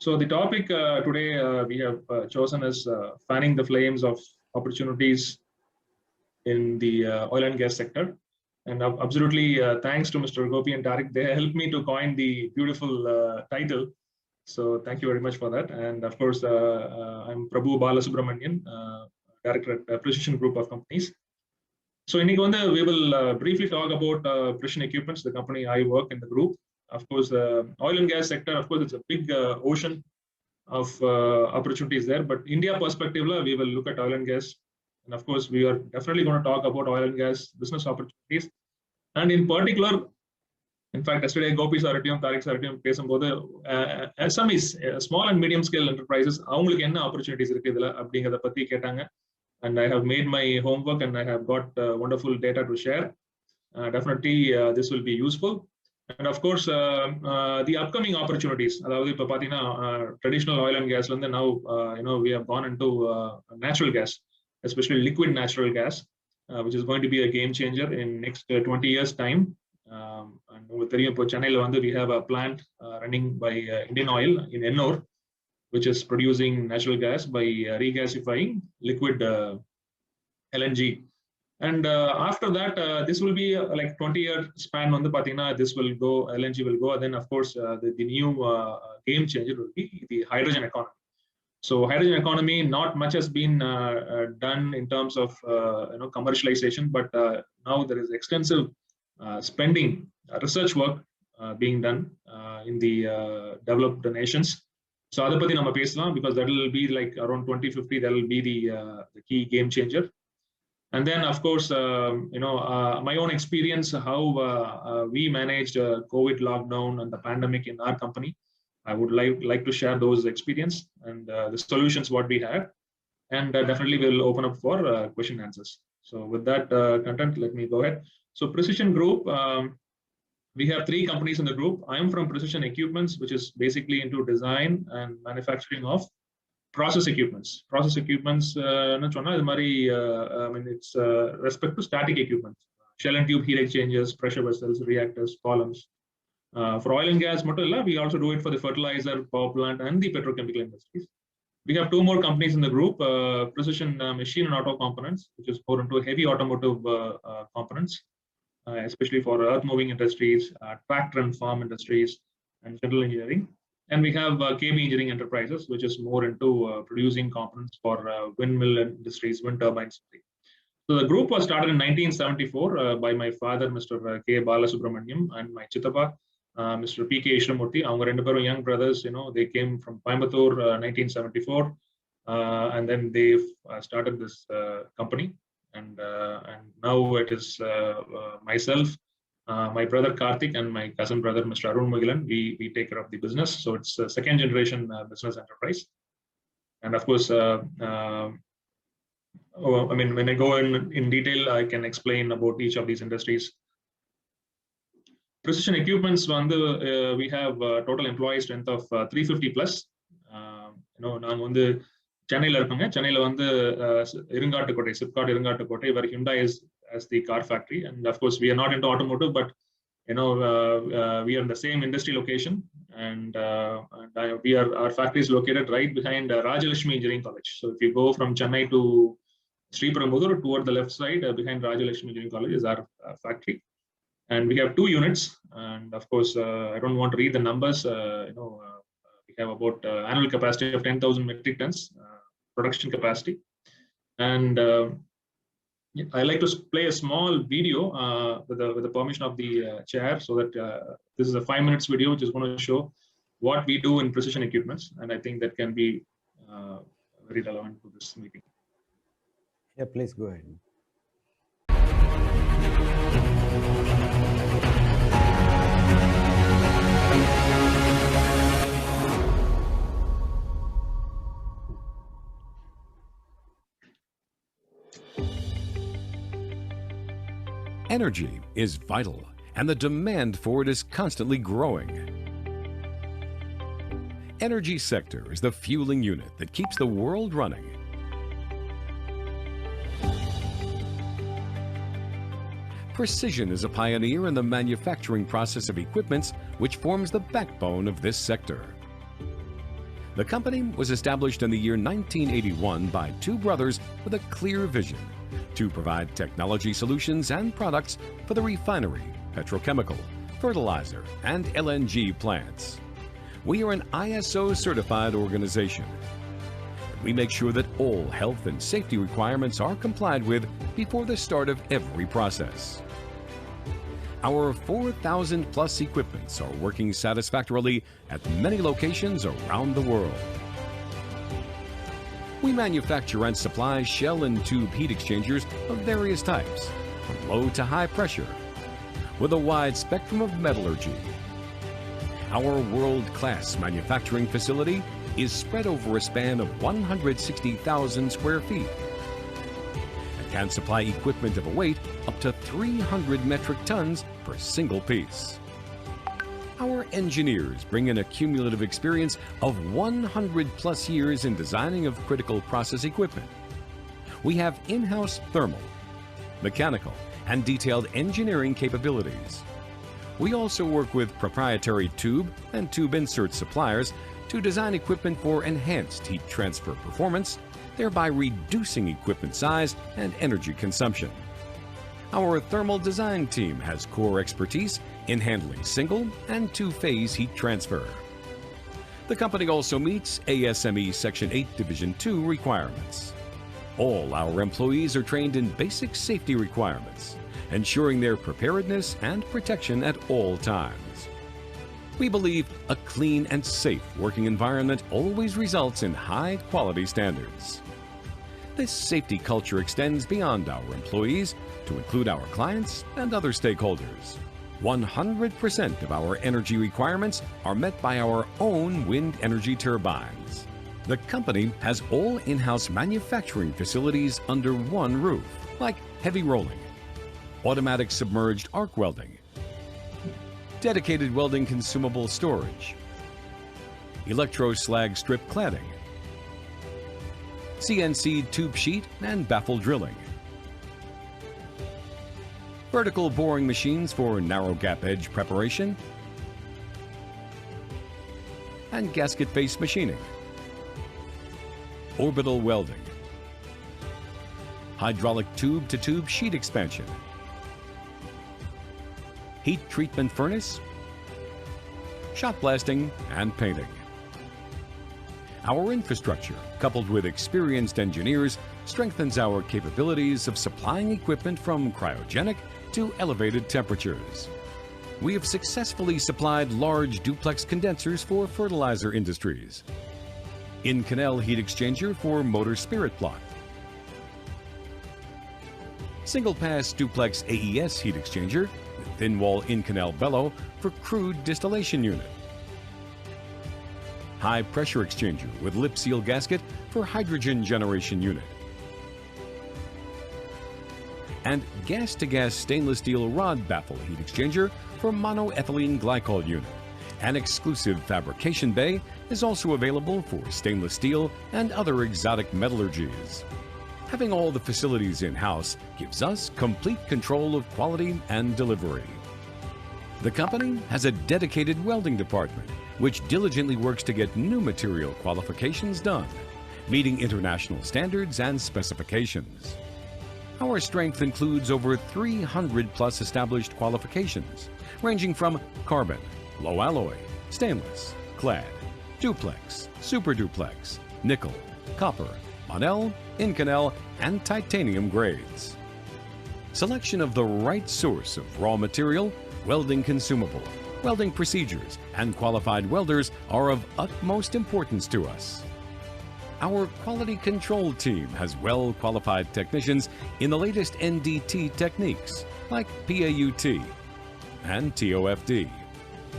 So the topic today we have chosen is fanning the flames of opportunities in the oil and gas sector. And absolutely thanks to Mr. Gopi and Tariq, they helped me to coin the beautiful title. So thank you very much for that. And of course, I'm Prabhu Balasubramanian, Director at Precision Group of Companies. So we will briefly talk about Precision Equipments, the company I work in the group. Of course, the oil and gas sector, of course, it's a big ocean of opportunities there. But India perspective, we will look at oil and gas. And of course, we are definitely going to talk about oil and gas business opportunities. And in particular, in fact, yesterday, Gopi Saratiyam, Tariq Saratiyam, SMEs, small and medium scale enterprises, avungalukku enna opportunities irukku idhula abdingadha patti ketanga. And I have made my homework and I have got wonderful data to share. Definitely, this will be useful. And of course, the upcoming opportunities, traditional oil and gas, now we have gone into natural gas, especially liquid natural gas, which is going to be a game changer in next 20 years' time. And with Chennai, we have a plant running by Indian Oil in Ennore, which is producing natural gas by regasifying liquid LNG. And after that, this will be like 20-year span. This will go, LNG will go. And then, of course, the new game changer will be the hydrogen economy. So hydrogen economy, not much has been done in terms of commercialization, but now there is extensive spending, research work being done in the developed nations. So adapati nama pesalam, because that will be like around 2050, that will be the key game changer. And then, of course, my own experience, how we managed COVID lockdown and the pandemic in our company. I would like to share those experience and the solutions what we had. And definitely we'll open up for question and answers. So with that content, let me go ahead. So Precision Group, we have 3 companies in the group. I am from Precision Equipments, which is basically into design and manufacturing of process equipments. Process equipments, I mean, it's respect to static equipment, shell and tube heat exchangers, pressure vessels, reactors, columns. For oil and gas, we also do it for the fertilizer, power plant, and the petrochemical industries. We have 2 more companies in the group, Precision Machine and Auto Components, which is more into heavy automotive components, especially for earth-moving industries, tractor and farm industries, and general engineering. And we have KB Engineering Enterprises, which is more into producing components for windmill industries, wind turbines. So the group was started in 1974 by my father, Mr. K. Balasubramanian, and my chitapa, Mr. P. K. Ishramurthy. Our two young brothers, they came from Coimbatore 1974, and then they started this company. And now it is myself, my brother Karthik, and my cousin brother, Mr. Arun Mugilan. We take care of the business. So it's a second generation business enterprise. And of course, I mean, when I go in detail, I can explain about each of these industries. Precision Equipments, we have a total employee strength of 350 plus. Chennai Irungattukottai, Sipcot Irungattukottai, where Hyundai is as the car factory. And of course, we are not into automotive, but we are in the same industry location. And our factory is located right behind Rajalakshmi Engineering College. So if you go from Chennai to Sri Perumbudur, toward the left side, behind Rajalakshmi Engineering College is our factory. And we have 2 units. And of course, I don't want to read the numbers. We have about annual capacity of 10,000 metric tons, production capacity. And I like to play a small video with the permission of the chair, so that this is a 5 minutes video, which is going to show what we do in Precision Equipments. And I think that can be very relevant to this meeting. Yeah, please go ahead. Energy is vital, and the demand for it is constantly growing. Energy sector is the fueling unit that keeps the world running. Precision is a pioneer in the manufacturing process of equipments which forms the backbone of this sector. The company was established in the year 1981 by two brothers with a clear vision to provide technology solutions and products for the refinery, petrochemical, fertilizer, and LNG plants. We are an ISO certified organization. We make sure that all health and safety requirements are complied with before the start of every process. Our 4,000 plus equipments are working satisfactorily at many locations around the world. We manufacture and supply shell and tube heat exchangers of various types, from low to high pressure, with a wide spectrum of metallurgy. Our world-class manufacturing facility is spread over a span of 160,000 square feet and can supply equipment of a weight up to 300 metric tons per single piece. Our engineers bring in a cumulative experience of 100 plus years in designing of critical process equipment. We have in-house thermal, mechanical, and detailed engineering capabilities. We also work with proprietary tube and tube insert suppliers to design equipment for enhanced heat transfer performance, thereby reducing equipment size and energy consumption. Our thermal design team has core expertise in handling single and two-phase heat transfer. The company also meets ASME Section 8 Division 2 requirements. All our employees are trained in basic safety requirements, ensuring their preparedness and protection at all times. We believe a clean and safe working environment always results in high quality standards. This safety culture extends beyond our employees to include our clients and other stakeholders. 100% of our energy requirements are met by our own wind energy turbines. The company has all in-house manufacturing facilities under one roof, like heavy rolling, automatic submerged arc welding, dedicated welding consumable storage, electro-slag strip cladding, CNC tube sheet and baffle drilling, vertical boring machines for narrow gap edge preparation, and gasket face machining, orbital welding, hydraulic tube-to-tube sheet expansion, heat treatment furnace, shot blasting, and painting. Our infrastructure, coupled with experienced engineers, strengthens our capabilities of supplying equipment from cryogenic to elevated temperatures. We have successfully supplied large duplex condensers for fertilizer industries, in-canal heat exchanger for motor spirit block, single-pass duplex AES heat exchanger with thin-wall in-canal bellow for crude distillation unit, high-pressure exchanger with lip seal gasket for hydrogen generation unit, and gas-to-gas stainless steel rod baffle heat exchanger for monoethylene glycol unit. An exclusive fabrication bay is also available for stainless steel and other exotic metallurgies. Having all the facilities in-house gives us complete control of quality and delivery. The company has a dedicated welding department which diligently works to get new material qualifications done, meeting international standards and specifications. Our strength includes over 300 plus established qualifications, ranging from carbon, low alloy, stainless, clad, duplex, super duplex, nickel, copper, Monel, Inconel, and titanium grades. Selection of the right source of raw material, welding consumable, welding procedures, and qualified welders are of utmost importance to us. Our quality control team has well-qualified technicians in the latest NDT techniques, like PAUT and TOFD.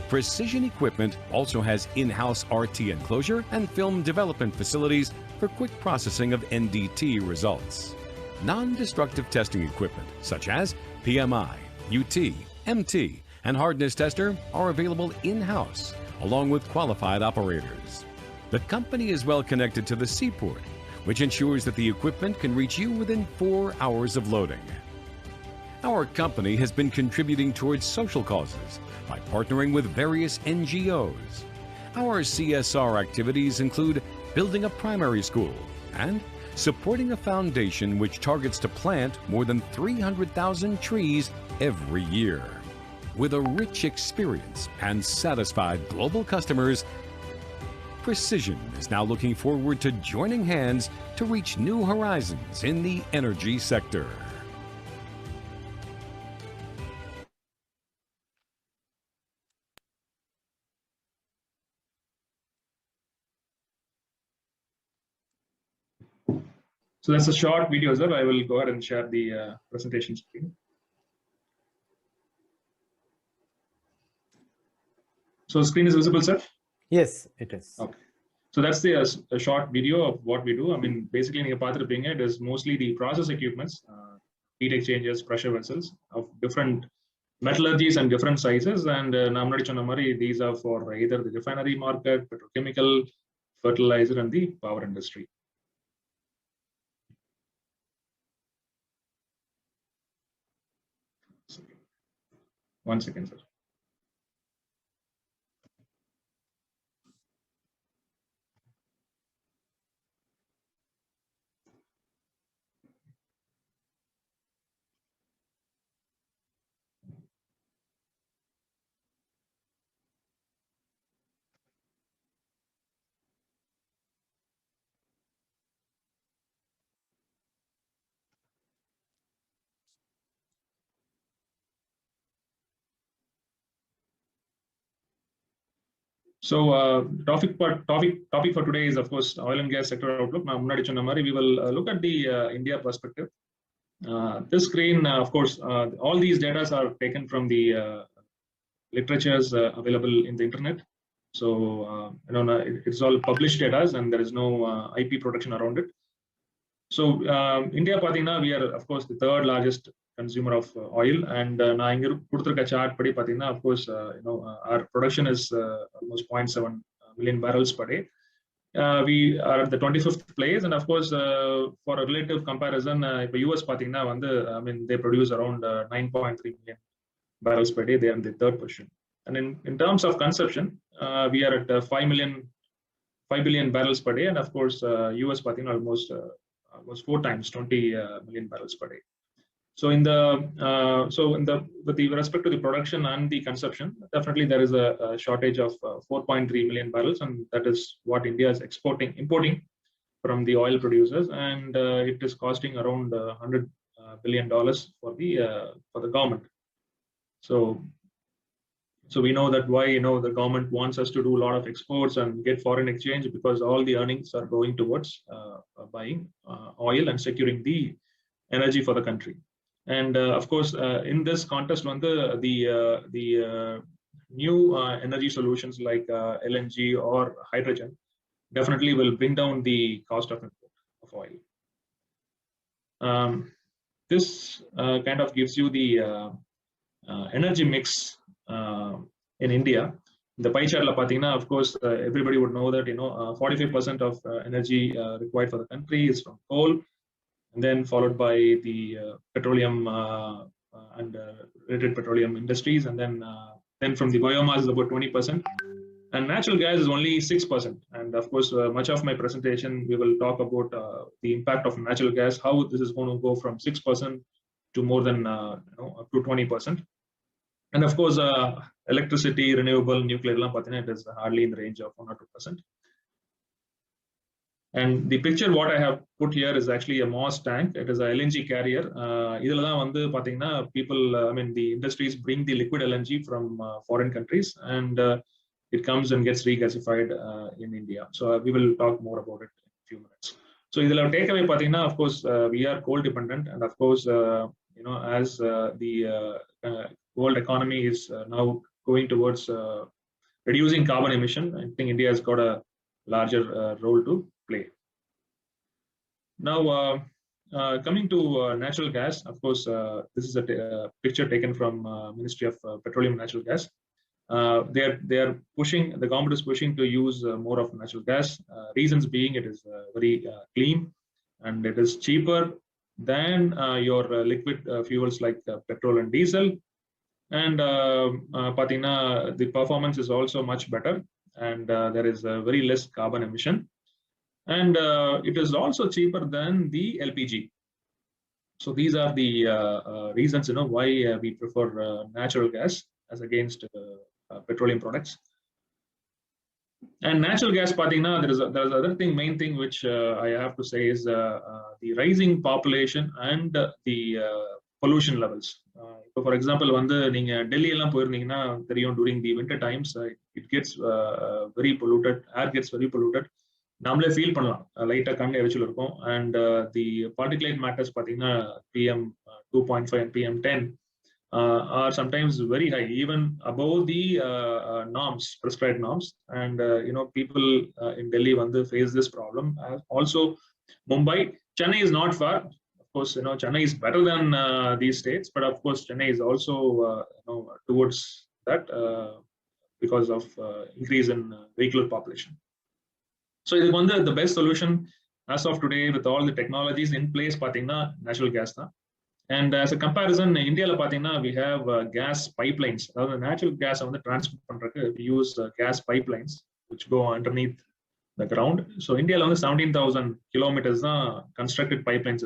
Precision Equipment also has in-house RT enclosure and film development facilities for quick processing of NDT results. Non-destructive testing equipment such as PMI, UT, MT, and hardness tester are available in-house, along with qualified operators. The company is well connected to the seaport, which ensures that the equipment can reach you within 4 hours of loading. Our company has been contributing towards social causes by partnering with various NGOs. Our CSR activities include building a primary school and supporting a foundation which targets to plant more than 300,000 trees every year. With a rich experience and satisfied global customers, Precision is now looking forward to joining hands to reach new horizons in the energy sector. So that's a short video, sir. I will go ahead and share the presentation screen. So screen is visible, sir? Yes, it is. Okay. So that's the a short video of what we do. I mean, basically, it is mostly the process equipments, heat exchangers, pressure vessels of different metallurgies and different sizes. And these are for either the refinery market, petrochemical, fertilizer, and the power industry. One second, sir. So topic for today is, of course, oil and gas sector outlook. Now, we will look at the India perspective. This screen, of course, all these data are taken from the literatures available in the internet. So it's all published data, and there is no IP protection around it. So India, we are, of course, the third largest consumer of oil, and chart, of course, our production is almost 0.7 million barrels per day. We are at the 25th place, and of course, for a relative comparison, US, they produce around 9.3 million barrels per day. They are in the third position. And in terms of consumption, we are at 5 billion barrels per day, and of course, US, almost 4 times 20 million barrels per day. So with respect to the production and the consumption, definitely there is a shortage of 4.3 million barrels, and that is what India is importing from the oil producers, and it is costing around $100 billion for the government. So we know that why the government wants us to do a lot of exports and get foreign exchange, because all the earnings are going towards buying oil and securing the energy for the country. And of course, in this context, the new energy solutions like LNG or hydrogen definitely will bring down the cost of import of oil. This kind of gives you the energy mix in India. The pie chart, of course, everybody would know that 45% of energy required for the country is from coal, and then followed by the petroleum and related petroleum industries, and then from the biomass is about 20%, and natural gas is only 6%. And of course, much of my presentation we will talk about the impact of natural gas, how this is going to go from 6% to more than up to 20%. And of course, electricity, renewable, nuclear, it is hardly in the range of 1 or 2%. And the picture what I have put here is actually a Moss tank. It is a LNG carrier. People, the industries bring the liquid LNG from foreign countries, and it comes and gets regasified in India. So we will talk more about it in a few minutes. So takeaway, of course, we are coal dependent, and of course, as the world economy is now going towards reducing carbon emission, I think India has got a larger role to play. Now, coming to natural gas, of course, this is a picture taken from Ministry of Petroleum and Natural Gas. They are pushing, the government is pushing to use more of natural gas. Reasons being, it is very clean, and it is cheaper than your liquid fuels like petrol and diesel. And the performance is also much better. and there is a very less carbon emission, and it is also cheaper than the LPG. So these are the reasons, why we prefer natural gas as against petroleum products. And natural gas, there's other thing, main thing which I have to say is the rising population and the pollution levels. For example, Delhi during the winter times, it gets very polluted, air gets very polluted. நம்மளே feel பண்ணலாம், லைட்டாக கண் எரிச்சல் இருக்கும். And the particulate matters பார்த்தீங்கன்னா PM 2.5 and PM 10 are sometimes very high, even above the norms, prescribed norms. And people in Delhi face this problem. Also, Mumbai, Chennai is not far. Of course, Chennai is better than these states, but of course, Chennai is also towards that because of increase in vehicular population. So the best solution as of today with all the technologies in place, natural gas. And as a comparison, in India, we have gas pipelines. The natural gas transport, we use gas pipelines which go underneath the ground. So India 17,000 kilometers constructed pipelines.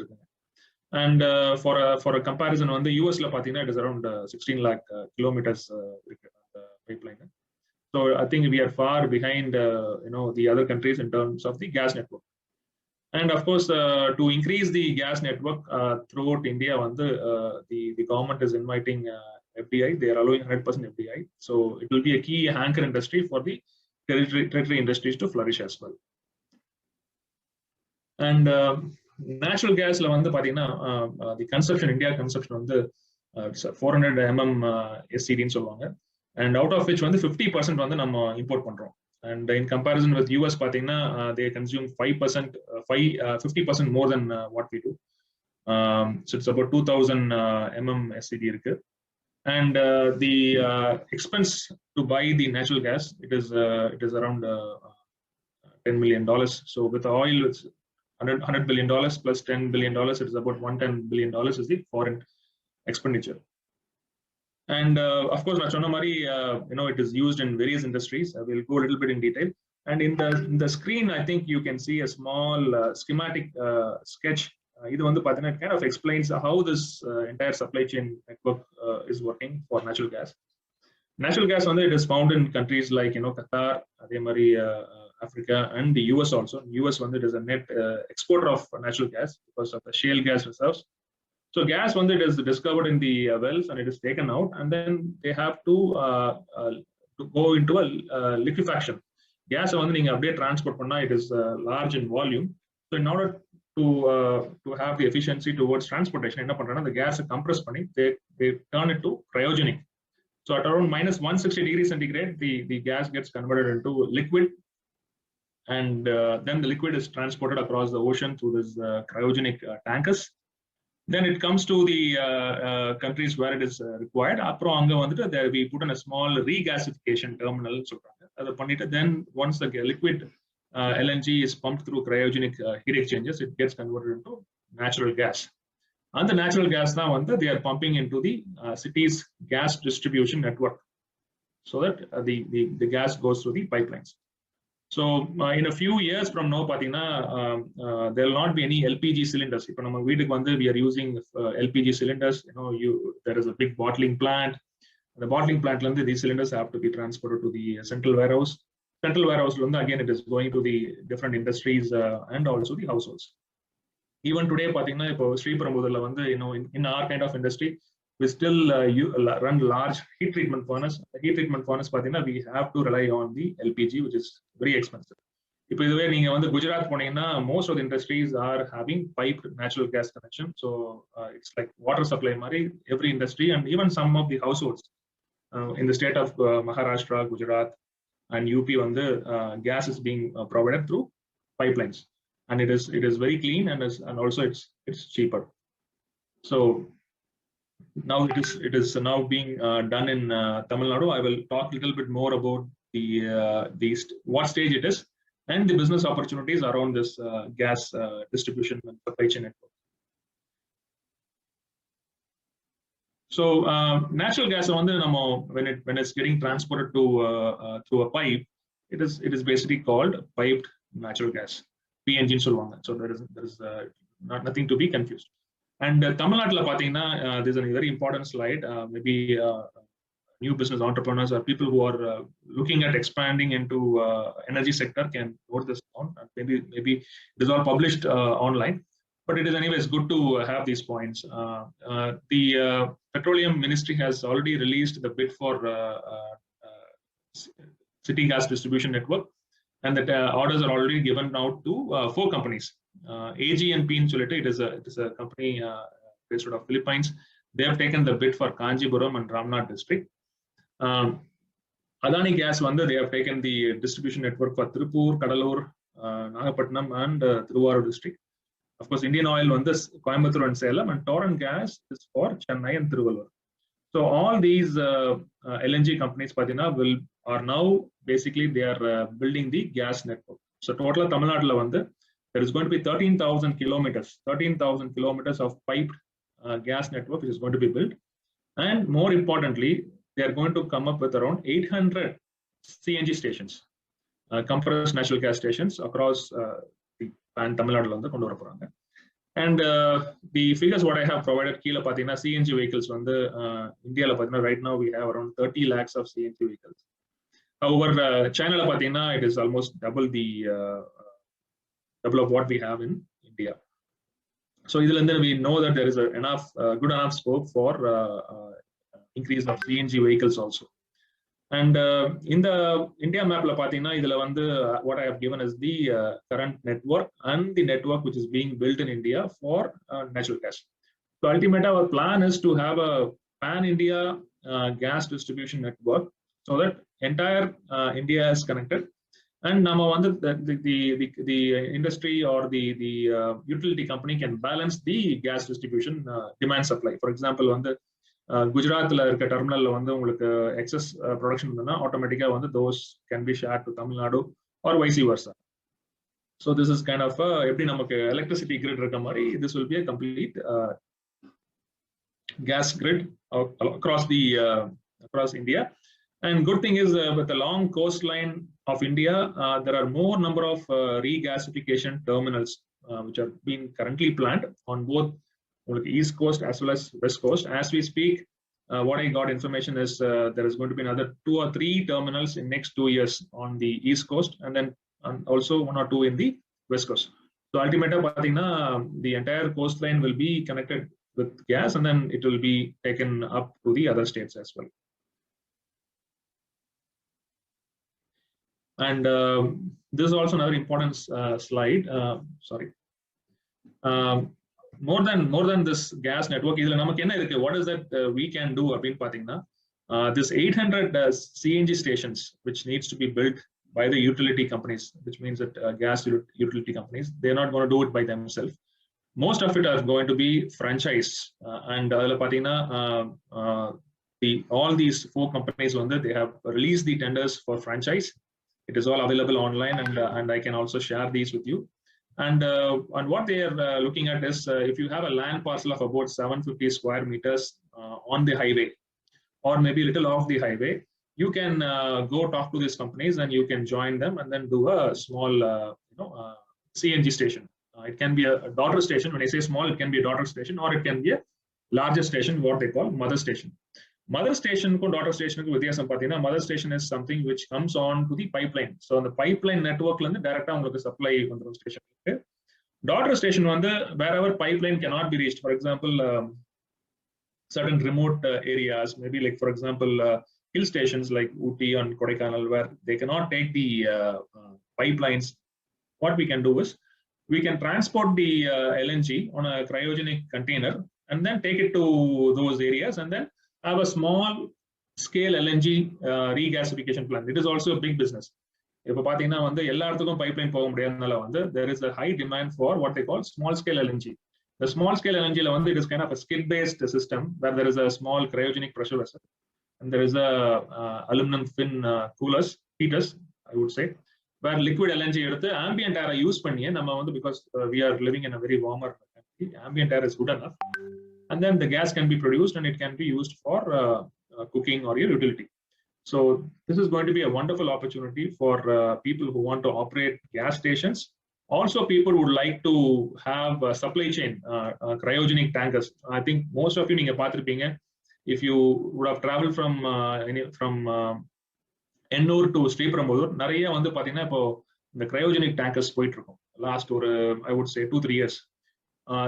And for a comparison, on the US, it is around 16 lakh kilometers pipeline. So I think we are far behind, the other countries in terms of the gas network. And of course, to increase the gas network throughout India, the government is inviting FDI. They are allowing 100% FDI. So it will be a key anchor industry for the tertiary industries to flourish as well. And natural gas, the consumption, India consumption, 400 mm SCD. And out of which 50% நம்ம import பண்றோம். And in comparison with US, they consume 50% more than what we do. So it's about 2000 mm SCD இருக்கு. And the expense to buy the natural gas, it is around $10 million. So with the oil, it's $100 billion plus $10 billion. It is about $110 billion is the foreign expenditure. And of course, it is used in various industries. I will go a little bit in detail. And in the screen, I think you can see a small schematic sketch. It kind of explains how this entire supply chain network is working for natural gas. Natural gas, it is found in countries like Qatar, Africa, and the US also. US it is a net exporter of natural gas because of the shale gas reserves. So gas, it is discovered in the wells and it is taken out, and then they have to go into a liquefaction. Gas, transport, it is large in volume. So in order to have the efficiency towards transportation, the gas is compressed, they turn it to cryogenic. So at around minus 160 degrees centigrade, the gas gets converted into liquid, and then the liquid is transported across the ocean through these cryogenic tankers. Then it comes to the countries where it is required. There we put in a small regasification terminal. Then once the liquid LNG is pumped through cryogenic heat exchangers, it gets converted into natural gas. And the natural gas now, they are pumping into the city's gas distribution network, so that the gas goes through the pipelines. So in a few years from now, there will not be any LPG cylinders. We are using LPG cylinders. There is a big bottling plant. The bottling plant, these cylinders have to be transported to the central warehouse. Central warehouse, again, it is going to the different industries and also the households. Even today, in our kind of industry, we still run large heat treatment furnace. The heat treatment furnace, we have to rely on the LPG, which is very expensive. If you Gujarat, most of the industries are having piped natural gas connection. So it's like water supply, every industry and even some of the households in the state of Maharashtra, Gujarat, and UP, gas is being provided through pipelines, and it is very clean, and also it's cheaper. So now it is now being done in Tamil Nadu. I will talk a little bit more about what stage it is and the business opportunities around this gas distribution and supply chain network. So natural gas, when it's getting transported to through a pipe, it is basically called piped natural gas, PNG in solvanga. So there is nothing to be confused. And Tamil Nadu, there's a very important slide. Maybe new business entrepreneurs or people who are looking at expanding into energy sector can note this down. Maybe it is all published online, but it is anyways good to have these points. The Petroleum Ministry has already released the bid for city gas distribution network, and the orders are already given out to 4 companies. AABN it is a company based out of Philippines. They have taken the bid for Kanjipuram and Ramnath district. Adani Gas they have taken the distribution network for Tirupur, Kadalur, Nagapattinam and Thiruvarur district. Of course, Indian Oil Coimbatore and Salem, and Torrent Gas is for Chennai and Tiruvallur. So all these LNG companies are now basically they are building the gas network. So total Tamil Nadu there is going to be 13,000 kilometers of piped gas network which is going to be built, and more importantly, they are going to come up with around 800 CNG stations, compressed natural gas stations across the Tamil Nadu. And the figures what I have provided, CNG vehicles India right now we have around 30 lakhs of CNG vehicles. However, China it is almost double of what we have in India. So we know that there is good enough scope for increase of CNG vehicles also. And in the India map, what I have given is the current network and the network which is being built in India for natural gas. So ultimately, our plan is to have a pan-India gas distribution network so that entire India is connected. And the industry or the utility company can balance the gas distribution demand supply. For example, Gujarat terminal excess production automatically those can be shared to Tamil Nadu or vice versa. So this is kind of electricity grid. This will be a complete gas grid across India. And good thing is with the long coastline of India, there are more number of regasification terminals which are being currently planned on both East Coast as well as West Coast. As we speak, what I got information is there is going to be another 2 or 3 terminals in next 2 years on the East Coast, and then also 1 or 2 in the West Coast. So ultimately, the entire coastline will be connected with gas, and then it will be taken up to the other states as well. And this is also another important slide. More than this gas network, what is that we can do? This 800 CNG stations, which needs to be built by the utility companies, which means that gas utility companies, they're not going to do it by themselves. Most of it are going to be franchised, and all these 4 companies they have released the tenders for franchise. It is all available online, and I can also share these with you. And what they are looking at is if you have a land parcel of about 750 square meters on the highway, or maybe a little off the highway, you can go talk to these companies and you can join them and then do a small CNG station. It can be a daughter station. When I say small, it can be a daughter station, or it can be a larger station, what they call mother station. Mother station and daughter station, mother station is something which comes on to the pipeline. So on the pipeline network, direct supply station. Daughter station, wherever pipeline cannot be reached. For example, certain remote areas, maybe like for example, hill stations like Ooty and Kodaikanal, where they cannot take the pipelines. What we can do is we can transport the LNG on a cryogenic container and then take it to those areas, and then have a small scale LNG regasification plant. It is also a big business. If pipeline there is a high demand for what they call small scale LNG. The small scale LNG it is kind of a skid based system where there is a small cryogenic pressure vessel, and there is a aluminum fin heaters, I would say, where liquid LNG ambient air use because we are living in a very warmer country. Ambient air is good enough, and then the gas can be produced and it can be used for cooking or your utility. So this is going to be a wonderful opportunity for people who want to operate gas stations. Also, people would like to have a supply chain, cryogenic tankers. I think most of you நீங்க பார்த்திருப்பீங்க. If you would have traveled from Ennore to Sriperumbudur, நிறைய வந்து பாத்தீங்கன்னா இப்போ இந்த cryogenic tankers போயிட்டு இருக்கும். Last ஒரு I would say 2-3 years.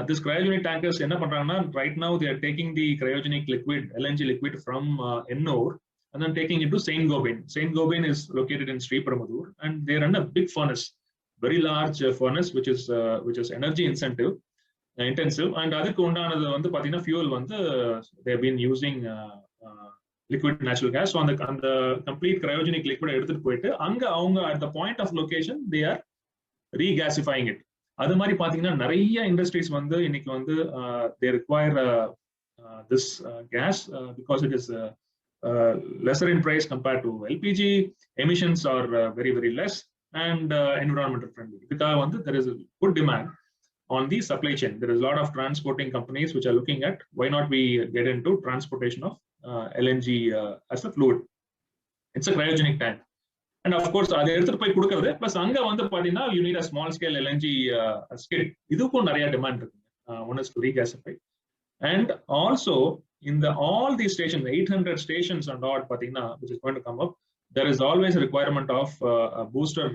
This cryogenic tankers என்ன பண்றாங்கன்னா, right now they are taking the cryogenic liquid, LNG liquid from Ennore and then taking it to Saint-Gobain. Saint-Gobain is located in Sriperumbudur, and they run a big furnace, very large furnace, which is energy intensive. And அதுக்கு உண்டானது வந்து பாத்தீங்கன்னா fuel வந்து they have been using liquid natural gas. So அந்த complete cryogenic liquid எடுத்துட்டு போயிட்டு அங்க அவங்க at the point of location they are regasifying it. அது மாதிரி பாத்தீங்கன்னா நிறைய இண்டஸ்ட்ரீஸ் வந்து இன்னைக்கு வந்து they require this gas because it is lesser in price compared to LPG. Emissions are very, very less and environmental friendly. Because there is a good demand on the supply chain. There is a lot of transporting companies which are looking at why not we get into transportation of LNG as a fluid. It's a cryogenic tank. And of course, அதை எடுத்துட்டு போய் கொடுக்கிறது plus அங்க வந்து பாத்தீங்கன்னா you need a small scale LNG skid. இதுக்கும் நிறைய demand இருக்கு. One is to regasify. And also in all these stations, 800 stations and all பாத்தீங்கன்னா which is going to come up, there is always a requirement of a booster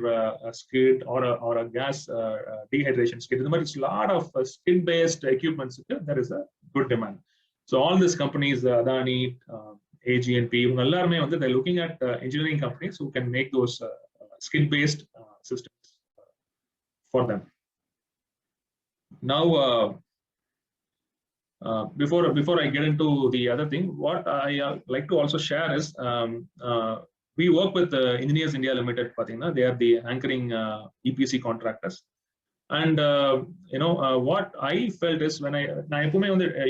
skid or a gas dehydration skid. இந்த மாதிரி a lot of skid based equipments, there is a good demand. So all these companies, Adani, AGNP, எல்லாருமே வந்து they're looking at engineering companies who can make those skid based systems for them. Now before I get into the other thing, what I like to also share is we work with Engineers India Limited. They are the anchoring EPC contractors. And what I felt is when I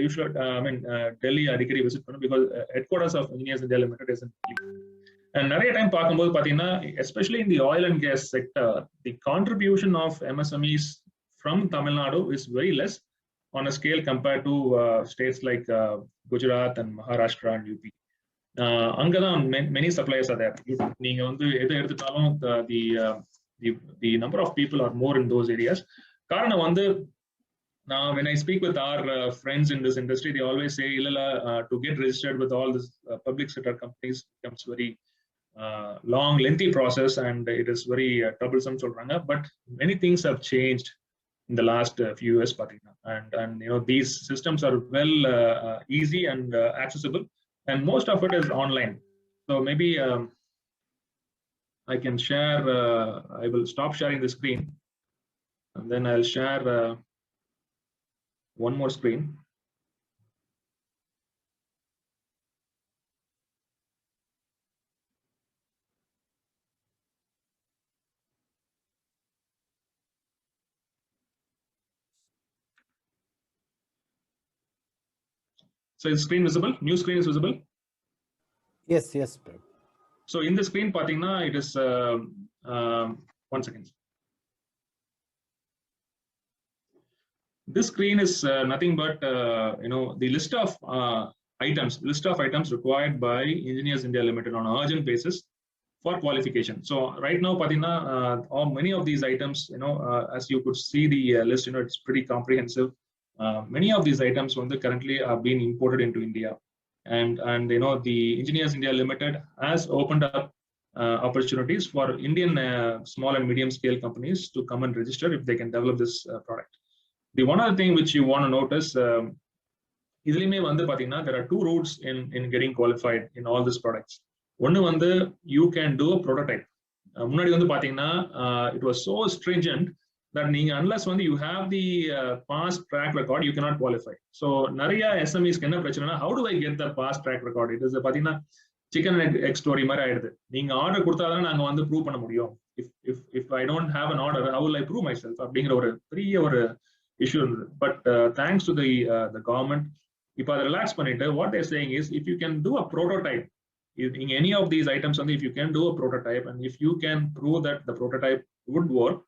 usually Delhi adikari visit because headquarters of Engineers India Limited is in Delhi. And நிறைய time பார்க்கும்போது பாத்தீங்கன்னா especially in the oil and gas sector, the contribution of MSMEs from Tamil Nadu is very less on a scale compared to states like Gujarat and Maharashtra and UP. அங்கதான் many suppliers are there. நீங்க வந்து எதை எடுத்துட்டாலும் the number of people are more in those areas. காரணம் வந்து now when I speak with our friends in this industry, they always say to get registered with all this public sector companies becomes very long lengthy process and it is very troublesome சொல்றாங்க. But many things have changed in the last few years, and these systems are well easy and accessible, and most of it is online. So maybe I can share, I will stop sharing the screen and then I'll share one more screen. So is screen visible? New screen is visible? Yes. So in the screen, pathina, it is 1 second. This screen is nothing but the list of items required by Engineers India Limited on an urgent basis for qualification. So right now, pathina, many of these items, as you could see the list, it's pretty comprehensive. Many of these items currently are being imported into India, and the Engineers India Limited has opened up opportunities for Indian small and medium scale companies to come and register if they can develop this product. The one other thing which you want to notice, there are two routes in getting qualified in all these products. One, you can do a prototype. It was so stringent that unless you have the past track record, you cannot qualify. So nariya SMEs how do I get the past track record? It is a chicken and egg story mari aidudhu. Neenga order kuduthaadha naanga vandu prove panna mudiyum. If I don't have an order, how will I prove myself? அப்படிங்கற ஒரு பெரிய ஒரு issue இருந்தது. But thanks to the government, இப்ப அதை relax பண்ணிட்டு what they're saying is if you can do a prototype in any of these items, if you can do a prototype and if you can prove that the prototype would work,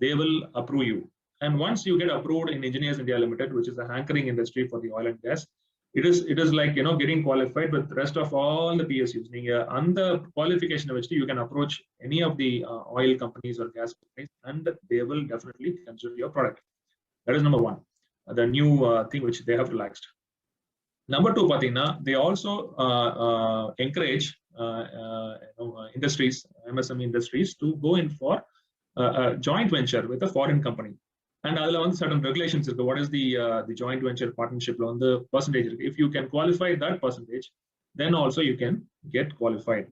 they will approve you. And once you get approved in Engineers India Limited, which is the anchoring industry for the oil and gas, it is like, you know, getting qualified with the rest of all the PSUs. And the qualification which you can approach any of the oil companies or gas companies, and they will definitely consider your product. That is number one, the new thing which they have relaxed. Number two, Patina, they also encourage industries, MSME industries, to go in for a joint venture with a foreign company. And other certain regulations. What is the joint venture partnership on the percentage? If you can qualify that percentage, then also you can get qualified.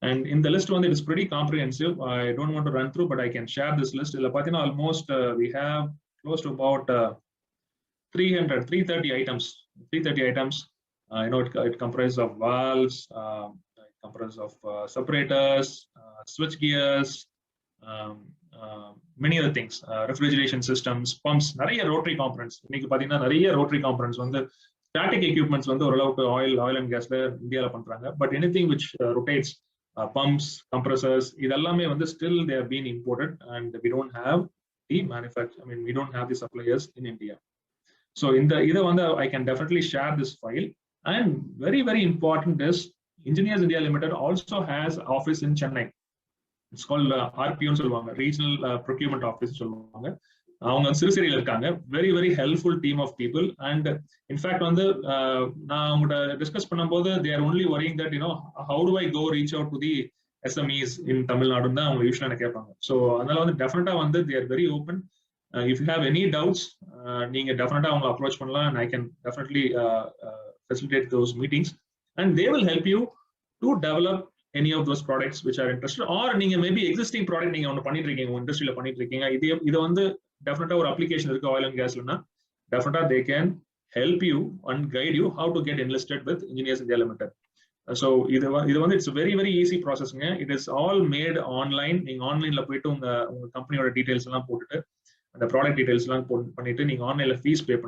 And in the list one, it is pretty comprehensive. I don't want to run through, but I can share this list. Almost we have close to about 330 items. 330 items. It comprises of valves, it comprises of separators, switch gears, many other things, refrigeration systems, pumps, rotary components. Rotary components on the static equipments on the oil and gas India, but anything which rotates, pumps, compressors, still they have been imported, and we don't have the manufacturer. We don't have the suppliers in India. So in the either one, I can definitely share this file. And very, very important is Engineers India Limited also has office in Chennai. It's called RPO, Regional Procurement Office. Very, very helpful team of people. And in fact, on the discuss they are only worrying that, how do I go reach out to the SMEs in Tamil Nadu? So definitely they are very open. If you have any doubts, definitely approach and I can definitely facilitate those meetings, and they will help you to develop any of those products which are interested, or maybe existing product industry definitely our application oil and gas definitely they can help you and guide you how to get enlisted with Engineers India Limited. So it's a very, very easy process. It is all made online. Online company details the product details online fees pay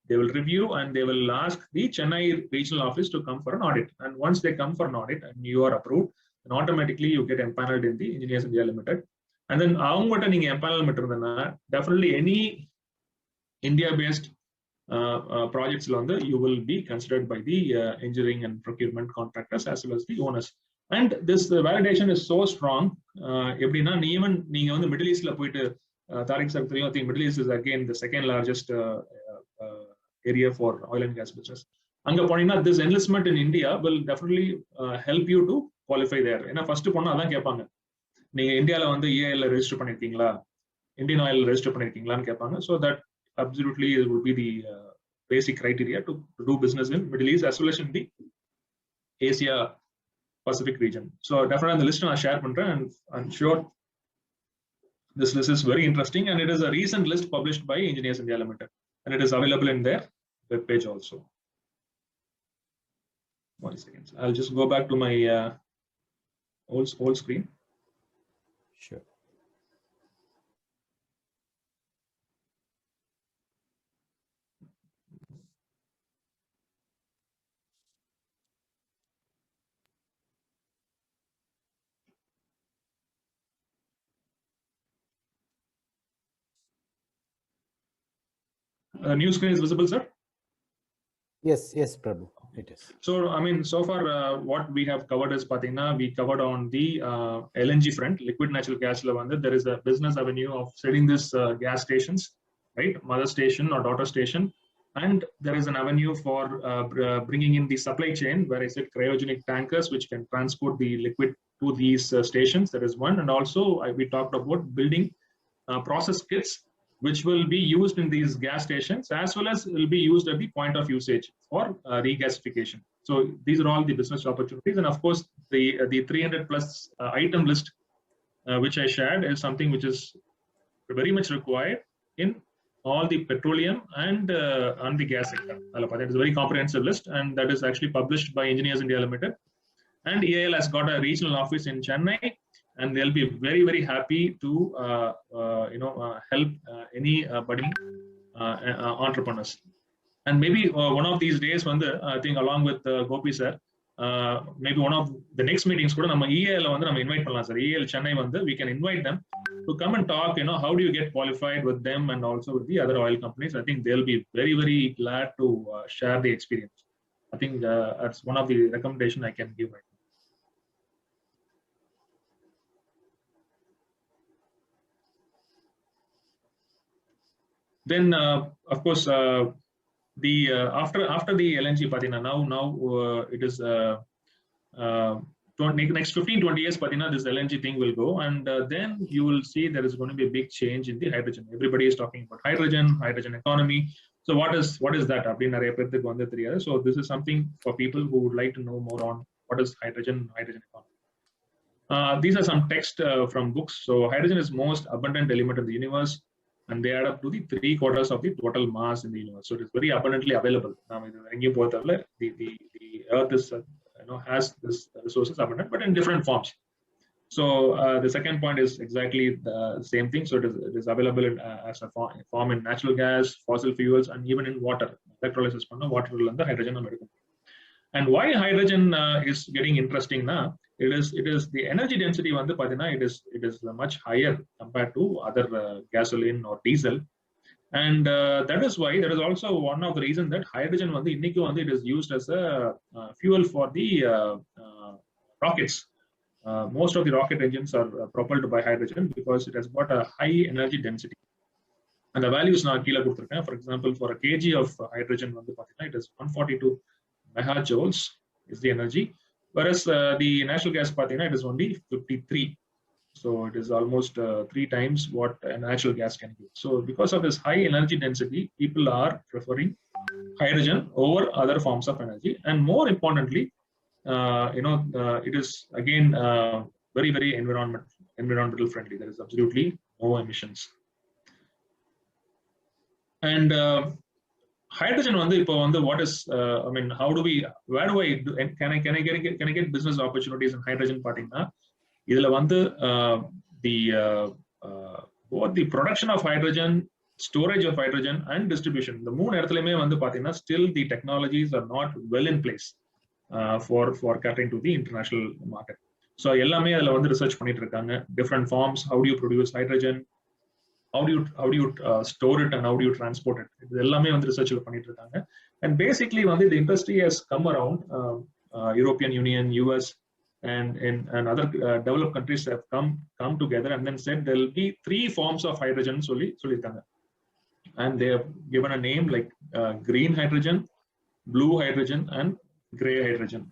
they will review and they will ask the Chennai regional office to come for an audit. And once they come for an audit and you are approved, then automatically you get empaneled in the Engineers India Limited. And then definitely any India-based projects you will be considered by the engineering and procurement contractors as well as the owners. And this validation is so strong. Even the Middle East, Middle East is again the second largest area for oil and gas business. This enlistment in India will definitely help you to qualify there. First, India EIL register Indian Oil register so that absolutely will be the basic criteria to do business in Middle East as well as in the Asia Pacific region. So definitely on the list I share and I'm sure this list is very interesting, and it is a recent list published by Engineers India Limited, and it is available in their web page also. 1 second. I'll just go back to my old screen. Sure. New screen is visible, sir? Yes, Prabhu, it is. So, so far what we have covered is, we covered on the LNG front, liquid natural gas. There is a business avenue of setting this gas stations, right? Mother station or daughter station. And there is an avenue for bringing in the supply chain, where I said cryogenic tankers, which can transport the liquid to these stations. That is one. And also we talked about building process kits, which will be used in these gas stations, as well as will be used at the point of usage for regasification. So these are all the business opportunities. And of course, the 300 plus item list, which I shared, is something which is very much required in all the petroleum and the gas sector. It is a very comprehensive list, and that is actually published by Engineers India Limited. And EIL has got a regional office in Chennai, and they'll be very, very happy to help any budding entrepreneurs. And maybe one of these days, I think along with Gopi sir, maybe one of the next meetings, EIL invite sir. EIL Chennai, we can invite them to come and talk. How do you get qualified with them and also with the other oil companies? I think they'll be very, very glad to share the experience. I think that's one of the recommendation I can give right now. Then, of course, the after the LNG, now it is next 15-20 years, this LNG thing will go, and then you will see there is going to be a big change in the hydrogen. Everybody is talking about hydrogen economy. So what is that? So this is something for people who would like to know more on what is hydrogen economy. These are some text from books. So hydrogen is most abundant element in the universe, and they add up to the 3/4 of the total mass in the universe. So it is very abundantly available. Now, the Earth is has this resources abundant, but in different forms. So the second point is exactly the same thing. So it is available as a form in natural gas, fossil fuels, and even in water. Electrolysis water and the hydrogen. And why hydrogen is getting interesting now? It is the energy density it is much higher compared to other gasoline or diesel, and that is also one of the reasons that hydrogen it is used as a fuel for the rockets. Most of the rocket engines are propelled by hydrogen because it has got a high energy density. And the values now for example, for a kg of hydrogen it is 142 megajoules is the energy, whereas the natural gas it is only 53. So it is almost 3 times what a natural gas can give. So because of this high energy density, people are preferring hydrogen over other forms of energy. And more importantly, it is again very, very environmental friendly. There is absolutely no emissions. And hydrogen what is how do we, where do I do, can I get business opportunities in hydrogen partina? Both the production of hydrogen, storage of hydrogen, and distribution. The moon still the technologies are not well in place for catering to the international market. So research different forms. How do you produce hydrogen? How do you store it, and how do you transport it? Research and basically the industry has come around. European Union, US, and other developed countries have come together and then said there will be 3 forms of hydrogen. And they have given a name like green hydrogen, blue hydrogen, and gray hydrogen.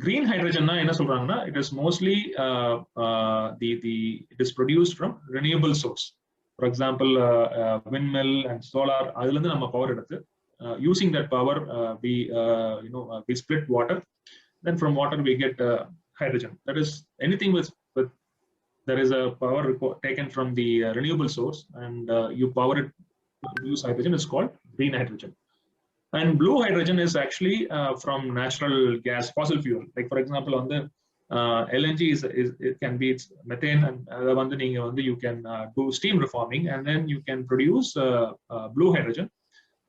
Green hydrogen it is mostly it is produced from renewable source. For example, windmill and solar. Using that power, we split water. Then from water we get hydrogen. That is anything with there is a power taken from the renewable source, and you power it to produce hydrogen. It's called green hydrogen. And blue hydrogen is actually from natural gas, fossil fuel. Like for example, on the LNG it can be methane, and you can do steam reforming, and then you can produce blue hydrogen.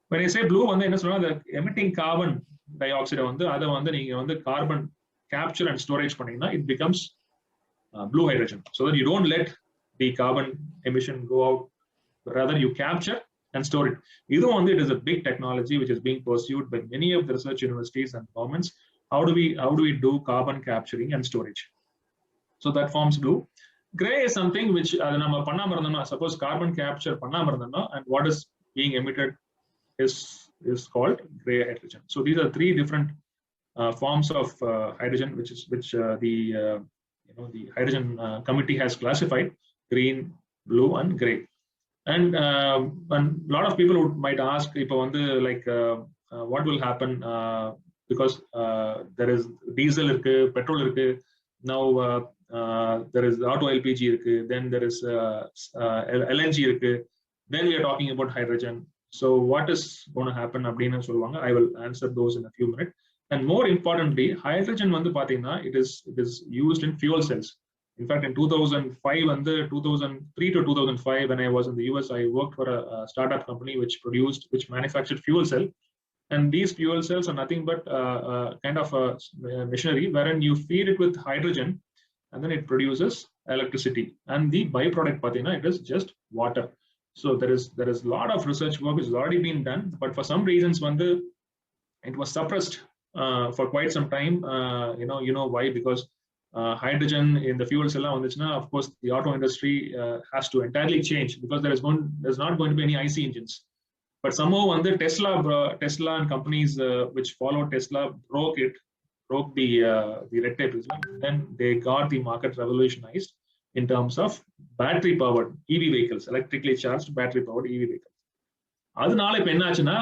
When I say blue, the emitting carbon dioxide carbon capture and storage it becomes blue hydrogen, so that you don't let the carbon emission go out, rather you capture and store it. It is a big technology which is being pursued by many of the research universities and governments. How do we do carbon capturing and storage? So that forms blue. Gray is something which suppose carbon capture and what is being emitted is called gray hydrogen. So these are 3 different forms of hydrogen which the hydrogen committee has classified: green, blue, and gray. And a lot of people might ask what will happen because there is diesel, petrol, now there is auto LPG, then there is LNG, then we are talking about hydrogen. So what is going to happen? I will answer those in a few minutes. And more importantly, hydrogen it is used in fuel cells. In fact, in 2005 and 2003 to 2005, when I was in the US, I worked for a startup company which manufactured fuel cell. And these fuel cells are nothing but kind of a machinery wherein you feed it with hydrogen, and then it produces electricity. And the byproduct it is just water. So there is a lot of research work which has already been done, but for some reasons it was suppressed for quite some time. You know why? Because hydrogen in the fuel cell, of course, the auto industry has to entirely change, because there's not going to be any IC engines. But somehow Tesla and companies which follow Tesla broke the red tape. Then they got the market revolutionized in terms of battery powered EV vehicles, electrically charged battery powered EV vehicles. அதனால இப்ப என்ன ஆச்சுன்னா,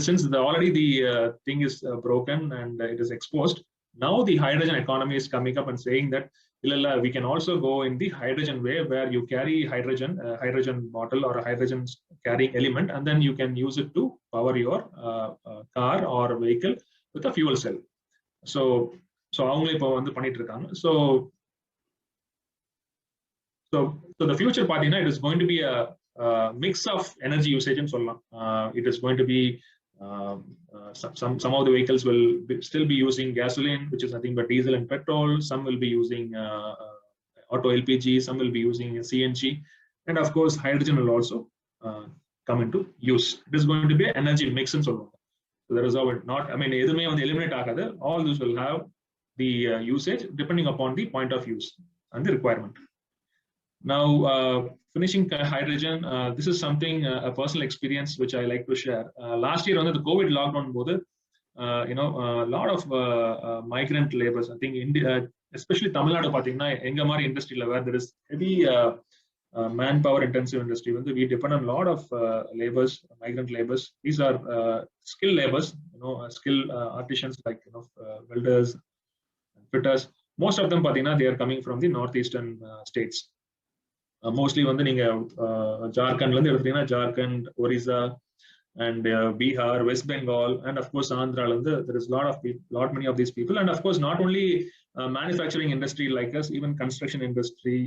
since already the thing is broken and it is exposed, now the hydrogen economy is coming up and saying that we can also go in the hydrogen way, where you carry hydrogen bottle or a hydrogen carrying element, and then you can use it to power your car or vehicle with a fuel cell. So அவங்களே இப்போ வந்து பண்ணிட்டு இருக்காங்க. So the future பார்த்தீங்கன்னா, it is going to be a mix of energy usage and சொல்லலாம். It is going to be some of the vehicles will still be using gasoline, which is nothing but diesel and petrol. Some will be using auto LPG, some will be using CNG, and of course hydrogen will also come into use. It is going to be an energy mix and சொல்லலாம். So there is not, I mean, எதுமே வந்து eliminate ஆகாது. All these will have the usage depending upon the point of use and the requirement. Now, finishing hydrogen, this is something, a personal experience which I like to share. Last year, under the COVID lockdown, a lot of migrant laborers, I think, especially Tamil Nadu, enga mari industry where there is heavy manpower intensive industry, we depend on a lot of laborers, migrant laborers. These are skilled laborers, skilled artisans like welders, fitters. Most of them, they are coming from the northeastern states. Mostly வந்து நீங்க ஜார்க்கண்ட்ல இருந்து எடுத்தீங்கன்னா Jharkhand, Orissa, and Bihar, West Bengal, and of course Andhra. There is many of these people, and of course not only manufacturing industry like us, even construction industry,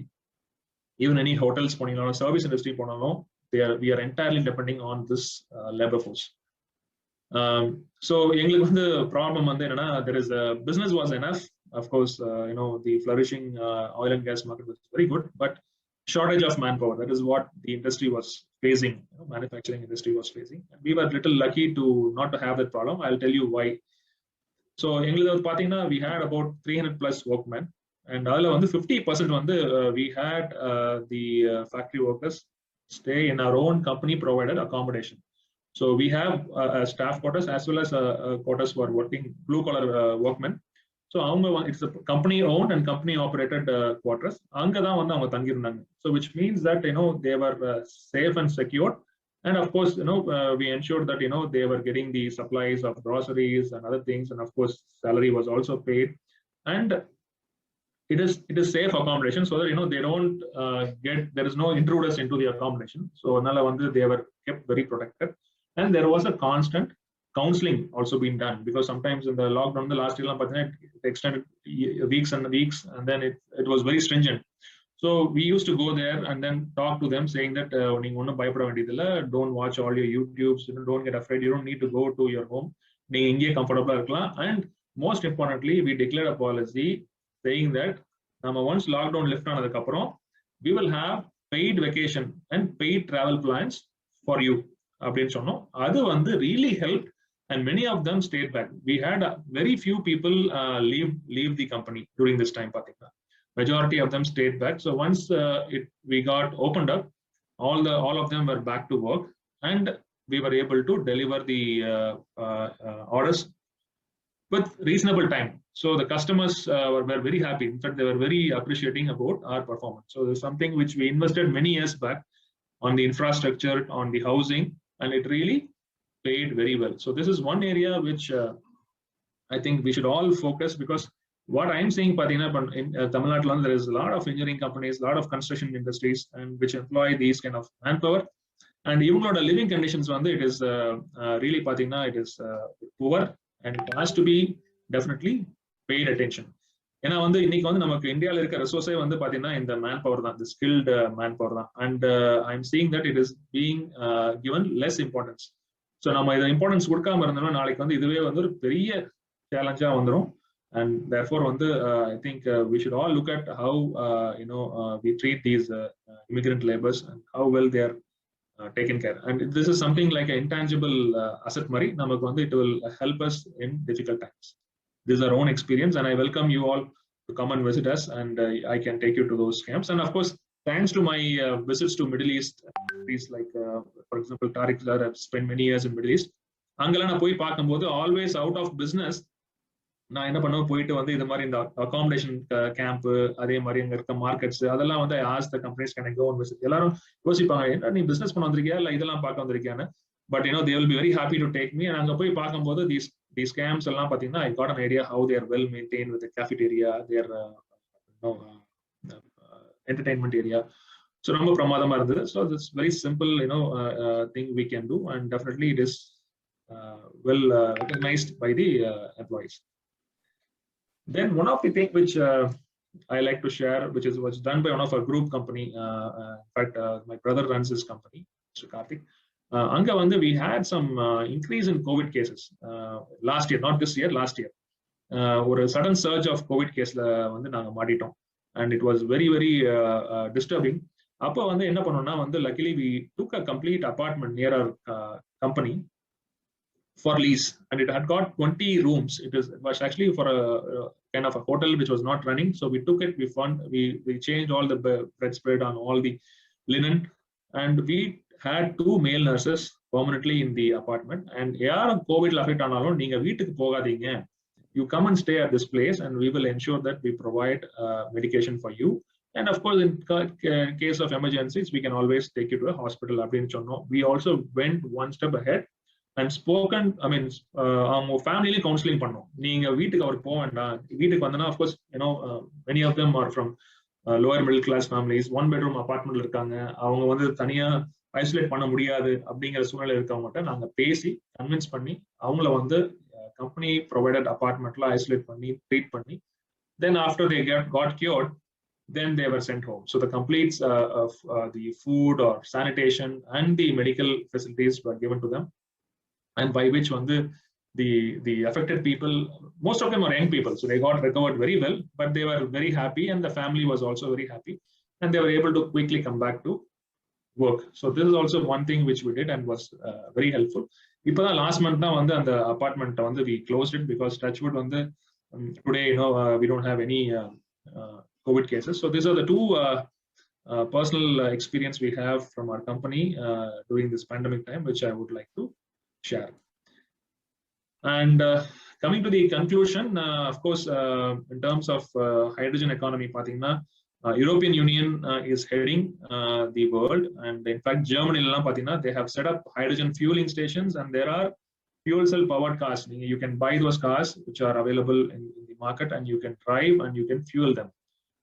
even any hotels, service industry, we are entirely depending on this labor force. So எங்களுக்கு வந்து problem வந்து என்னன்னா, there is a business was enough. Of course, the flourishing oil and gas market was very good, but shortage of manpower, that is what the industry was facing, manufacturing industry was facing. And we were little lucky to not to have that problem. I'll tell you why. So we had about 300 plus workmen, and 50% we had the factory workers stay in our own company provided accommodation. So we have staff quarters as well as quarters for working blue collar workmen. So it's a company owned and company operated quarters. So which means that they were safe and secure, and of course we ensured that they were getting the supplies of groceries and other things, and of course salary was also paid, and it is safe accommodation, so that they don't there is no intruders into the accommodation. So they were kept very protected, and there was a constant counseling also being done, because sometimes in the lockdown, the last year it extended weeks and weeks, and then it was very stringent. So we used to go there and then talk to them, saying that don't watch all your YouTubes, don't get afraid, you don't need to go to your home, comfortable. And most importantly, we declared a policy saying that once lockdown lift on, we will have paid vacation and paid travel plans for you. That really helped, and many of them stayed back. We had very few people leave the company during this time. Majority of them stayed back. So once we got opened up, all of them were back to work, and we were able to deliver the orders with reasonable time. So the customers were very happy. In fact, they were very appreciating about our performance. So there's something which we invested many years back on the infrastructure, on the housing, and it really paid very well. So this is one area which I think we should all focus, because what I'm seeing in Tamil Nadu, there is a lot of engineering companies, a lot of construction industries, and which employ these kind of manpower. And even the living conditions, it is really it is poor, and it has to be definitely paid attention. ஏன்னா இன்னைக்கு நமக்கு இந்தியாவில் இருக்க ரிசோர்ஸே பாத்தீங்கன்னா இந்த manpower தான், the skilled manpower தான். And I'm seeing that it is being given less importance. So நம்ம இதை இம்பார்ட்டன்ஸ் கொடுக்காம இருந்தோம்னா நாளைக்கு இதுவே ஒரு பெரிய சேலஞ்சா வந்துடும். And therefore I think we should all look at how we treat these immigrant laborers and how well they are taken care. And this is something like an intangible asset mari. It will help us in difficult times. This is our own experience, and I welcome you all to come and visit us, and I can take you to those camps. And of course, thanks to my visits to Middle East countries, like for example, Tariq Zar, I've spent many years in Middle East. Angala poi paakumbodhu always out of business. நான் என்ன பண்ணுவேன், போயிட்டு வந்து இது மாதிரி இந்த accommodation camp, அதே மாதிரி அங்க இருக்க மார்க்கெட்ஸ், அதெல்லாம் வந்து as the companies can go and visit. எல்லாரும் யோசிப்பாங்க, என்ன நீ பிசினஸ் பண்ண வந்திருக்கியா இல்ல இதெல்லாம் பார்க்க வந்திருக்கியான்னு. But they will be very happy to take me. அங்க போய் பார்க்கும்போது these camps எல்லாம் பாத்தீங்கன்னா, I got an idea how they are well maintained with the cafeteria, their entertainment area. So ரொம்ப பிரமாதமா இருந்தது. So it's very simple thing we can do, and definitely it is well recognized by the employees. Then one of the things which I like to share, which was done by one of our group company. In fact, my brother runs this company, Mr. Karthik. Anga vande we had some increase in COVID cases last year, not this year, last year. Or a sudden surge of COVID case la vande naanga maaditom, and it was very very disturbing. Appo vande enna pannona vande, luckily we took a complete apartment near our company for lease, and it had got 20 rooms. It was actually for a kind of a hotel which was not running. So we took it, we changed all the bedspread on all the linen, and we had 2 male nurses permanently in the apartment. And yaar COVID la affect aanalum neenga veetukku pogadinga, you come and stay at this place, and we will ensure that we provide medication for you. And of course, in case of emergencies, we can always take you to a hospital. We also went one step ahead and spoken, I mean, அவங்க ஃபேமிலியில counselling பண்ணோம். நீங்க வீட்டுக்கு அவர் போக வேண்டாம், வீட்டுக்கு வந்தனா of course many of them are from lower middle class families, 1 bedroom அபார்ட்மெண்ட்ல இருக்காங்க. அவங்க வந்து தனியா ஐசோலேட் பண்ண முடியாது அப்படிங்கிற சூழ்நிலை இருக்கவங்ககிட்ட நாங்க பேசி கன்வின்ஸ் பண்ணி அவங்கள வந்து கம்பெனி ப்ரொவைடட் அபார்ட்மெண்ட்ல ஐசோலேட் பண்ணி ட்ரீட் பண்ணி, then after they got cured, then they were sent home. So the complete of the food or sanitation and the medical facilities were given to them, and by which the affected people, most of them are young people, so they got recovered very well, but they were very happy, and the family was also very happy, and they were able to quickly come back to work. So this is also one thing which we did and was very helpful. Ipo last month na and apartment we closed it, because touchwood today we don't have any COVID cases. So these are the 2 personal experience we have from our company during this pandemic time, which I would like to share. And coming to the conclusion, of course, in terms of hydrogen economy, pathina European Union is heading the world, and in fact Germany la pathina they have set up hydrogen fueling stations, and there are fuel cell powered cars. You can buy those cars which are available in the market, and you can drive and you can fuel them.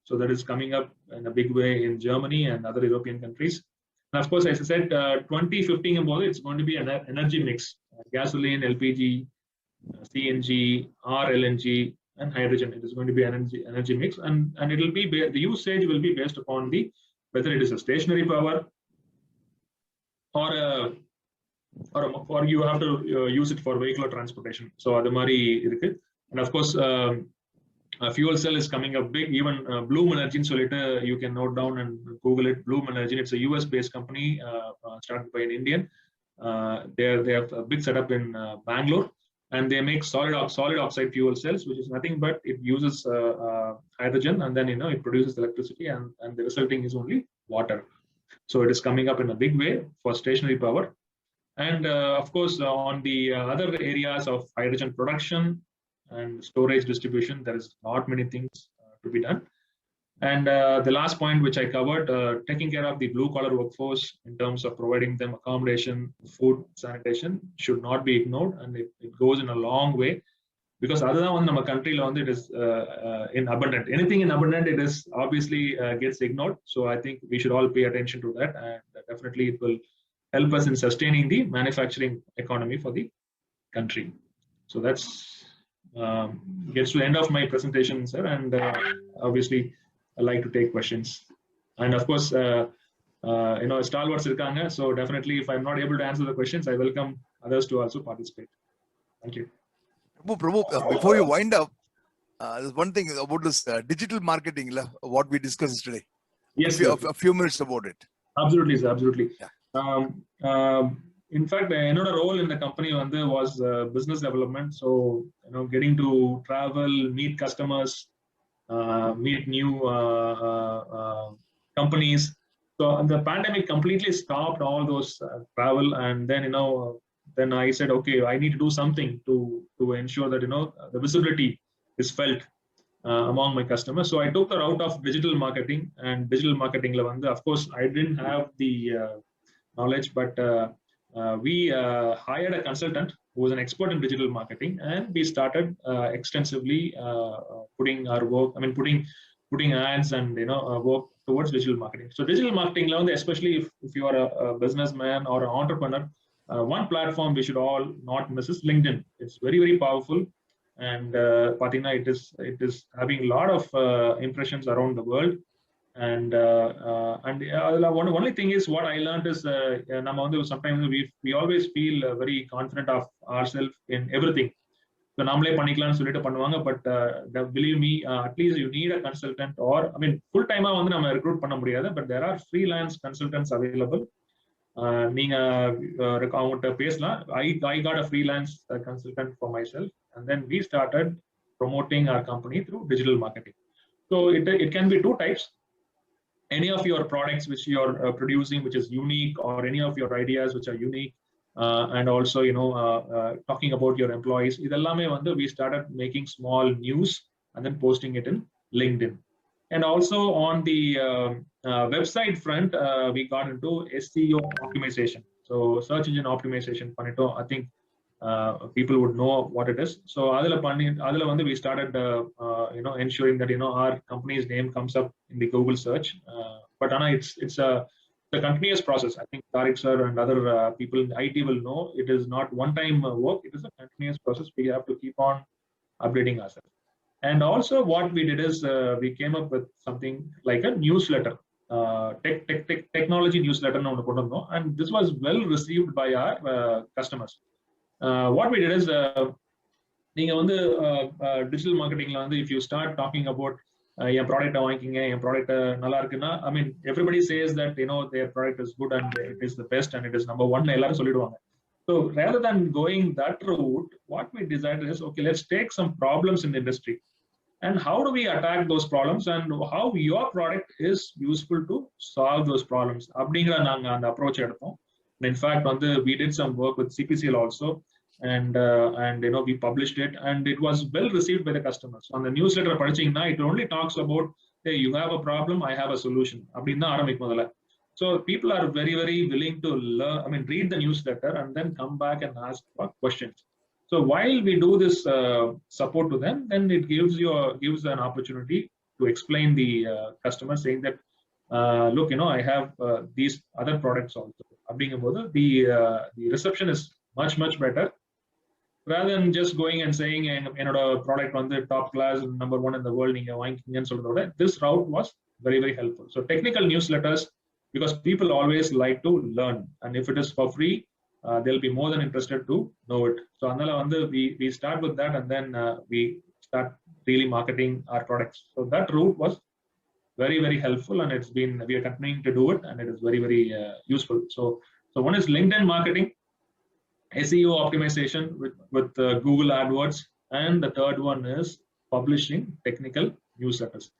So that is coming up in a big way in Germany and other European countries. And of course, as I said, 2050 it's going to be an energy mix: gasoline, LPG, CNG, or LNG, and hydrogen. It is going to be an energy mix, and it will be the usage will be based upon whether it is a stationary power or you have to use it for vehicular transportation. So adu mari irukku. And of course, fuel cell is coming up big. Even Bloom Energy, so later you can note down and Google it. Bloom Energy, it's a US based company started by an Indian. They have a big setup in Bangalore, and they make solid oxide fuel cells, which is nothing but it uses hydrogen, and then it produces electricity, and the resulting is only water. So it is coming up in a big way for stationary power. And of course, on the other areas of hydrogen production and storage distribution, there is not many things to be done. And the last point which I covered, taking care of the blue collar workforce in terms of providing them accommodation, food, sanitation should not be ignored, and it goes in a long way, because other than our country it is in abundant. Anything in abundant, it is obviously gets ignored. So I think we should all pay attention to that, and definitely it will help us in sustaining the manufacturing economy for the country. So that's gets to the end of my presentation, sir, and obviously I like to take questions. And of course, stalwarts irukanga, so definitely if I'm not able to answer the questions, I welcome others to also participate. Thank you. Prabhu, before you wind up, there's one thing about this digital marketing, what we discussed today. Yes, a few minutes about it. Absolutely, sir, absolutely. Yeah. In fact, another role in the company was business development. So, getting to travel, meet customers, meet new companies. So the pandemic completely stopped all those travel, and then then I said, okay, I need to do something to ensure that the visibility is felt among my customers. So I took the route of digital marketing, and digital marketing of course I didn't have the knowledge, but we hired a consultant who was an expert in digital marketing, and we started extensively putting our work, putting ads and work towards digital marketing. So digital marketing, especially if you are a businessman or an entrepreneur, one platform we should all not miss is LinkedIn. It's very, very powerful, and it is having a lot of impressions around the world. And one only thing is, what I learned is sometimes we always feel very confident of ourselves in everything. So namale panikkalam solittu பண்ணுவாங்க, but believe me, at least you need a consultant, or full time நம்ம recruit பண்ண முடியாது, but there are freelance consultants available. நீங்க அவங்ககிட்ட பேசலாம். I got a freelance consultant for myself, and then we started promoting our company through digital marketing. So it can be two types. Any of your products which you are producing, which is unique, or any of your ideas which are unique, and also talking about your employees, idellame we started making small news and then posting it in LinkedIn. And also on the website front, we got into SEO optimization. So search engine optimization panito, I think people would know what it is. So adula we started ensuring that our company's name comes up in the Google search. But it's a continuous process. I think Tariq sir and other people in IT will know it is not one-time work. It is a continuous process. We have to keep on updating ourselves. And also what we did is we came up with something like a newsletter, technology newsletter, and this was well received by our customers. What we did is, digital marketing, if you start talking about your product, your product nalla irukna, everybody says that their product is good and it is the best and it is number one ellarum solliduvaanga. So rather than going that route, what we decided is, okay, let's take some problems in the industry, and how do we attack those problems, and how your product is useful to solve those problems. Abdingra naanga and approach edthom. In fact, we did some work with CPCL also, and we published it, and it was well received by the customers. On the newsletter padichingna, it only talks about, hey, you have a problem, I have a solution. Abdinna aramikkum modala. So people are very, very willing to learn, read the newsletter and then come back and ask for questions. So while we do this support to them, then it gives an opportunity to explain the customer, saying that, look, I have these other products also. The reception is much, much better, rather than just going and saying product on the top class, number one in the world. This route was very, very helpful. So technical newsletters, because people always like to learn, and if it is for free, they'll be more than interested to know it. So we start with that, and then we start really marketing our products. So that route was very, very helpful, and we are continuing to do it, and it is very, very useful. So one is LinkedIn marketing, SEO optimization with Google AdWords, and the third one is publishing technical newsletters.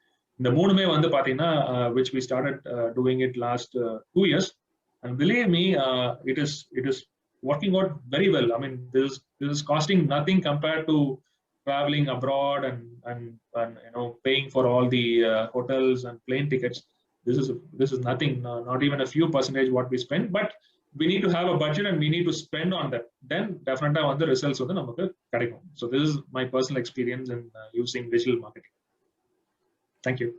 The moonume which we started doing it last 2 years, and believe me, it is working out very well. This is costing nothing compared to traveling abroad and paying for all the hotels and plane tickets. This is nothing, not even a few percentage what we spend, but we need to have a budget and we need to spend on that. Then definitely on the results namakku kadaikum. So this is my personal experience in using digital marketing. Thank you.